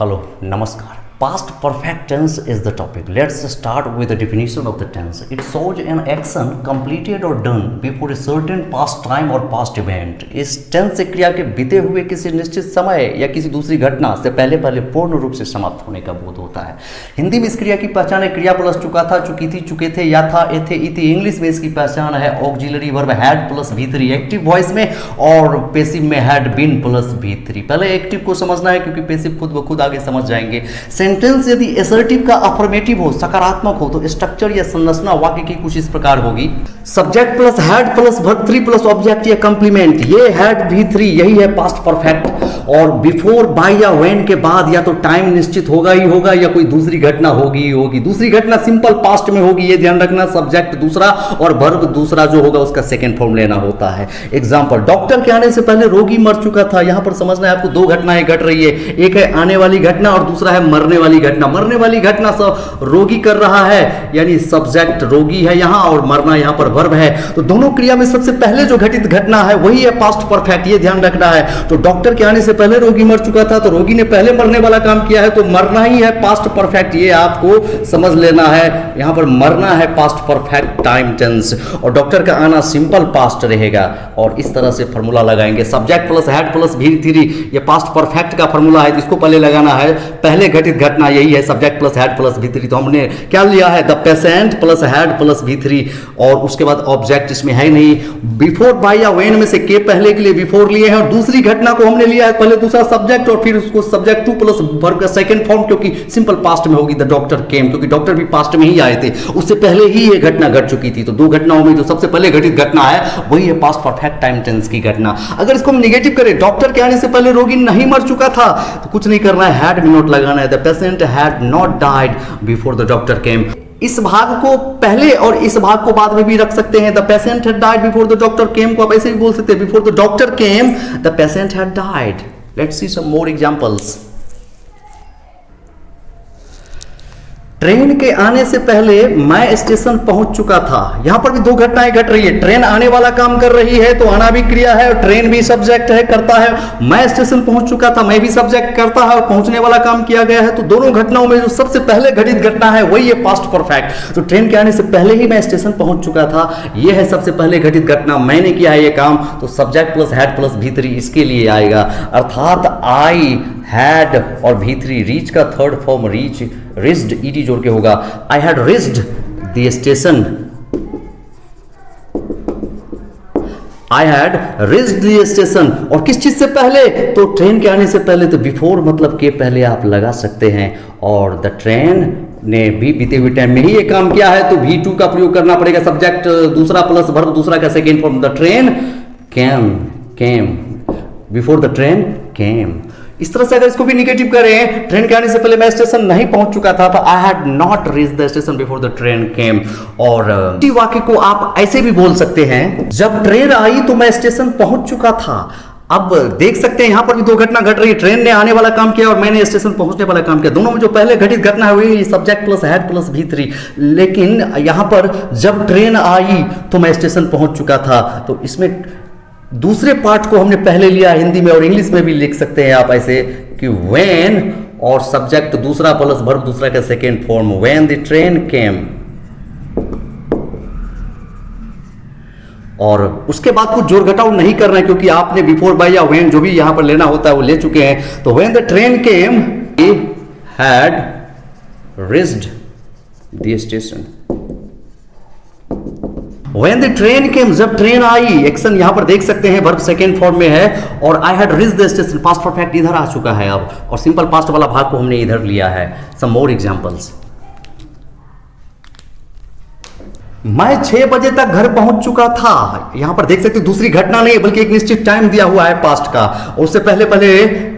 Hello, Namaskar. Past perfect tense is the topic. Let's start with the definition of the tense. It shows an action completed or done before a certain past time or past event. इस tense से क्रिया के बीते हुए किसी निश्चित समय या किसी दूसरी घटना से पहले पूर्ण रूप से समाप्त होने का बोध होता है। हिंदी में इस क्रिया की पहचान है क्रिया प्लस चुका था, चुकी थी, चुके थे, या था, ए थे, इति। इंग्लिश में इसकी पहचान है auxiliary verb had plus V3 active voice में, और पेसिव में हैड बीन प्लस V3। पहले एक्टिव को समझना है क्योंकि पेसिव खुद ब खुद आगे समझ जाएंगे। सेंटेंस यदि असर्टिव का अफर्मेटिव हो, सकारात्मक हो, तो स्ट्रक्चर या संरचना वाक्य की कुछ इस प्रकार होगी। Subject plus had plus verb 3 plus object या कंप्लीमेंट, ये हैड V3, यही है पास्ट परफेक्ट। और बिफोर, बाय या व्हेन के बाद या तो टाइम निश्चित होगा ही होगा या कोई दूसरी घटना होगी ही होगी। दूसरी घटना सिंपल पास्ट में होगी, ये ध्यान रखना। सब्जेक्ट दूसरा और वर्ब दूसरा जो होगा उसका सेकेंड फॉर्म लेना होता है। एग्जाम्पल, डॉक्टर के आने से पहले रोगी मर चुका था। यहां पर समझना है आपको, दो घटनाएं घट रही है, एक है आने वाली घटना और दूसरा है मरने वाली घटना। मरने वाली घटना सब रोगी कर रहा है, यानी सब्जेक्ट रोगी है यहां और मरना यहां पर वर्ब है। तो दोनों क्रिया में सबसे पहले जो घटित घटना है वही है पास्ट परफेक्ट, ये ध्यान रखना है। तो डॉक्टर के आने से पहले रोगी मर चुका था, तो रोगी ने पहले मरने वाला काम किया है, तो मरना ही है पास्ट परफेक्ट, ये आपको समझ लेना है। यहां पर मरना है पास्ट परफेक्ट टाइम टेंस, और डॉक्टर का आना सिंपल पास्ट रहेगा। और इस तरह से फॉर्मूला लगाएंगे, subject plus had plus V3, ये पास्ट परफेक्ट का फॉर्मूला है, इसको पहले लगाना है। पहले घटित घटना यही है, subject plus had plus V3। तो हमने क्या लिया है, the patient plus had plus V3, और उसके बाद ऑब्जेक्ट इसमें है नहीं। बिफोर, बाय या व्हेन में से के पहले के लिए बिफोर लिए हैं, और दूसरी घटना को हमने लिया है पहले दूसरा सब्जेक्ट और फिर उसको सब्जेक्ट 2 प्लस वर्ब का सेकंड फॉर्म, क्योंकि सिंपल पास्ट में होगी, द डॉक्टर केम, क्योंकि डॉक्टर भी पास्ट में ही आए थे, उससे पहले ही ये घटना घट चुकी थी। तो दो घटनाओं में जो सबसे पहले घटित घटना है वही है पास्ट परफेक्ट टाइम टेंस की घटना। अगर इसको हम नेगेटिव करें, डॉक्टर के आने से पहले रोगी नहीं मर चुका था, तो कुछ नहीं करना है, हैड भी नॉट लगाना है। The patient had not died before the doctor केम। इस भाग को पहले और इस भाग को बाद में भी रख सकते हैं। The patient had died before the doctor came को आप ऐसे भी बोल सकते हैं, before the doctor came the patient had died. Let's see some more examples. Train के आने से पहले मैं स्टेशन पहुंच चुका था। यहां पर भी दो घटनाएं घट रही है, ट्रेन आने वाला काम कर रही है तो आना भी क्रिया है और ट्रेन भी सब्जेक्ट है, करता है। मैं स्टेशन पहुंच चुका था, मैं भी सब्जेक्ट करता है और पहुंचने वाला काम किया गया है। तो दोनों घटनाओं में जो सबसे पहले घटित घटना है वही है पास्ट परफेक्ट। तो ट्रेन के आने से पहले ही मैं स्टेशन पहुंच चुका था, यह है सबसे पहले घटित घटना, मैंने किया है ये काम। तो subject plus had plus V3 इसके लिए आएगा, अर्थात आई हैड और V3, रीच का third form reach, reached ED जोड़ के होगा। I had reached the station, I had reached the station. और किस चीज से पहले, तो ट्रेन के आने से पहले, तो बिफोर मतलब के पहले आप लगा सकते हैं। और द ट्रेन ने भी बीते हुए टाइम में ही ये काम किया है, तो V2 का प्रयोग करना पड़ेगा, सब्जेक्ट दूसरा प्लस वर्ब दूसरा का second form. The train came before the train came. इस तरह से अगर इसको भी निगेटिव करें, ट्रेन के आने से पहले मैं स्टेशन नहीं पहुंच चुका था, तो I had not reached the station before the train came. और इसी वाक्य को आप ऐसे भी बोल सकते हैं, जब ट्रेन आई तो मैं स्टेशन पहुंच चुका था। अब देख सकते हैं यहां पर भी दो घटना घट रही है, ट्रेन ने आने वाला काम किया और मैंने स्टेशन पहुंचने वाला काम किया। दोनों में जो पहले घटित घटना है वही subject plus had plus V3। लेकिन यहां पर जब ट्रेन आई तो मैं स्टेशन पहुंच चुका था, तो इसमें दूसरे पार्ट को हमने पहले लिया हिंदी में, और इंग्लिश में भी लिख सकते हैं आप ऐसे कि व्हेन और सब्जेक्ट दूसरा प्लस वर्ब दूसरा का second form, when the train came. और उसके बाद कुछ जोड़ घटाव नहीं करना है, क्योंकि आपने बिफोर, बाय या व्हेन जो भी यहां पर लेना होता है वो ले चुके हैं। तो when the train came he had reached the station. When the train came, जब ट्रेन आई, एक्शन यहां पर देख सकते हैं वर्ब सेकेंड फॉर्म में है, और आई had reached the station past perfect इधर आ चुका है अब, और सिंपल पास्ट वाला भाग को हमने इधर लिया है। सम मोर एग्जांपल्स। मैं 6 बजे तक घर पहुंच चुका था। यहां पर देख सकते हैं दूसरी घटना नहीं है बल्कि एक निश्चित टाइम दिया हुआ है पास्ट का, और उससे पहले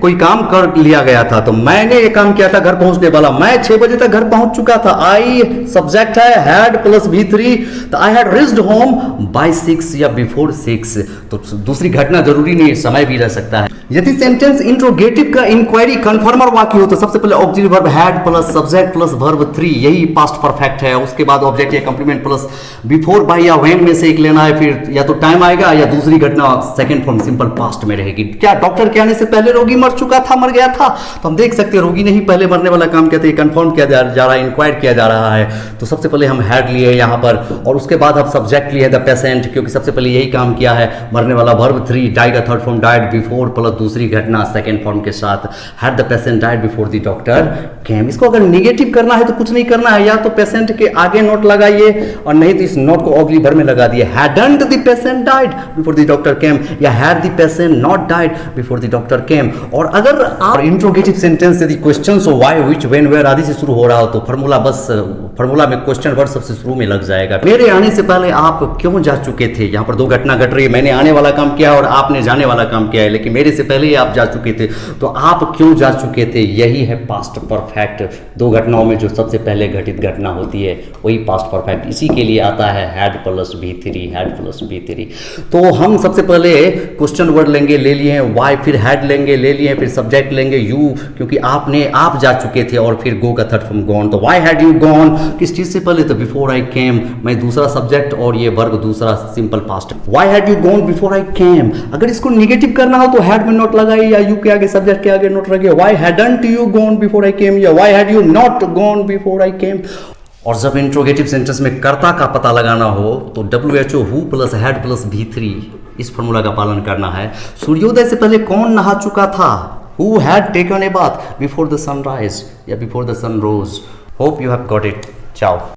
कोई काम कर लिया गया था। तो मैंने ये काम किया था घर पहुंचने वाला, मैं 6 बजे तक घर पहुंच चुका था। आई सब्जेक्ट है, हैड प्लस V3, तो I had reached home by 6 या बिफोर 6। तो दूसरी घटना जरूरी नहीं है, समय भी रह सकता है। यदि सेंटेंस इंट्रोगेटिव का इंक्वायरी कन्फर्मर वाक्य हो, तो सबसे पहले auxiliary verb had plus subject plus verb 3, यही पास्ट परफेक्ट है। उसके बाद ऑब्जेक्ट या कंप्लीमेंट प्लस बिफोर बाय या व्हेन में से एक लेना है, फिर या तो टाइम आएगा या दूसरी घटना सेकंड फॉर्म सिंपल पास्ट में रहेगी। क्या डॉक्टर के आने से पहले रोगी मर चुका था, मर गया था? तो हम देख सकते हैं रोगी नहीं पहले मरने वाला काम कहते हैं, कंफर्म किया जा रहा है, इंक्वायर किया जा रहा है। तो सबसे पहले हम हैड लिए यहाँ पर, और उसके बाद हम सब्जेक्ट लिए द पेशेंट, क्योंकि सबसे पहले यही काम किया है। मरने वाला वर्ब 3, डाई का third form died before plus दूसरी घटना सेकंड फॉर्म के साथ, had the patient died before the doctor केम। इसको अगर निगेटिव करना है तो कुछ नहीं करना है, या तो पेशेंट के आगे नोट लगाइए और नहीं तो इस नोट को अगली भर में लगा दिए, hadn't the patient died before the doctor came, या had the patient not died before the doctor came. और अगर आप इंट्रोगेटिव सेंटेंस यदि क्वेश्चंस हो व्हाई, व्हिच, व्हेन, वेयर आदि से शुरू हो रहा हो तो फॉर्मूला बस फॉर्मूला में क्वेश्चन वर्ड सबसे शुरू में लग जाएगा। मेरे आने से पहले आप क्यों जा चुके थे? यहाँ पर दो घटना घट रही है, मैंने आने वाला काम किया और आपने जाने वाला काम किया है, लेकिन मेरे से पहले ही आप जा चुके थे, तो आप क्यों जा चुके थे? यही है पास्ट परफेक्ट। दो घटनाओं में जो सबसे पहले घटित घटना होती है वही पास्ट परफेक्ट, इसी के लिए आता है had plus V3, had plus V3। तो हम सबसे पहले क्वेश्चन वर्ड लेंगे, ले लिए हैं वाई, फिर हैड लेंगे, ले लिए, फिर सब्जेक्ट लेंगे यू, क्योंकि आप जा चुके थे, और फिर गो का थर्ड फॉर्म गॉन। तो वाई हैड यू गॉन किस चीज से पहले? तो बिफोर आई केम, मैं दूसरा सब्जेक्ट और ये वर्ग दूसरा simple past. Why had you gone before I came. अगर इसको निगेटिव करना हो तो हैड में नोट लगाइए, या यू के आगे सब्जेक्ट के आगे नोट रखिए, why hadn't you gone before I came, या why had you not gone before I came. और जब इंट्रोगेटिव सेंटेंस में कर्ता का पता लगाना हो तो WHO who plus had plus V3 इस फॉर्मूला का पालन करना है। सूर्योदय से पहले कौन नहा चुका था? Who had taken a bath before the sunrise या before the sun rose. Hope you have got it. चाओ।